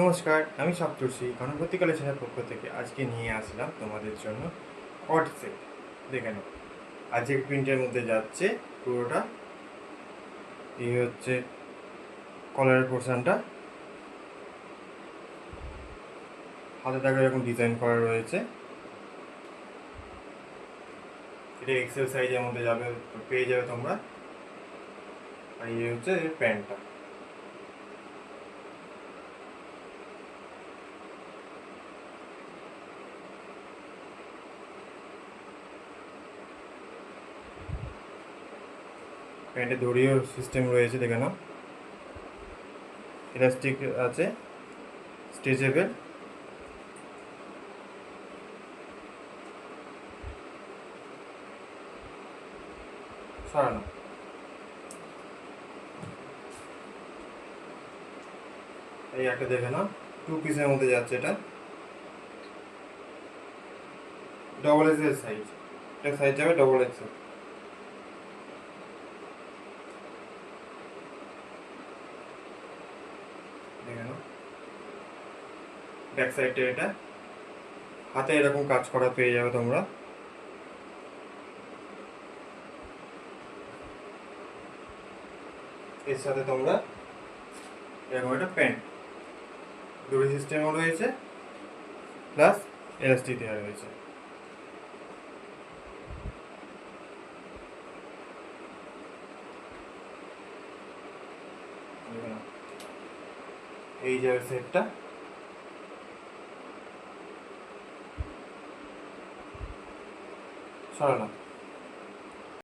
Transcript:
নমস্কার, আমি সপ্তর্ষি গণপতি কালেকশনের পক্ষ থেকে আজকে নিয়ে আসলাম তোমাদের জন্য কট সেট। দেখে নাও, আজকের প্রিন্টের মধ্যে যাচ্ছে পুরোটা। এই হচ্ছে কলারের পোর্শনটা, হাতে টাকা এরকম ডিজাইন করা রয়েছে। এটা এক্সেল সাইজের মধ্যে যাবে, পেয়ে যাবে তোমরা। আর এই হচ্ছে প্যান্টটা। প্যান্টে দড়িও সিস্টেম রয়েছে, দেখে নাও। ইলাস্টিক আছে, স্ট্রেচেবল। সরানো। এই একটা দেখে নাও, 2 পিসের মধ্যে যাচ্ছে এটা। ডবল এক্সেল সাইজ, এটা সাইজ যাবে ডবল এক্সেল। দেখে নাও, ব্যাক সাইডটা এটা, হাতে এরকম কাজ করা পেয়ে যাবে তোমরা। এর সাথে তোমরা এরকম একটা প্যান্ট, দড়ি সিস্টেমও রয়েছে, প্লাস এলাস্টিক দেওয়া রয়েছে। এই যে সেটটা, সরালাম।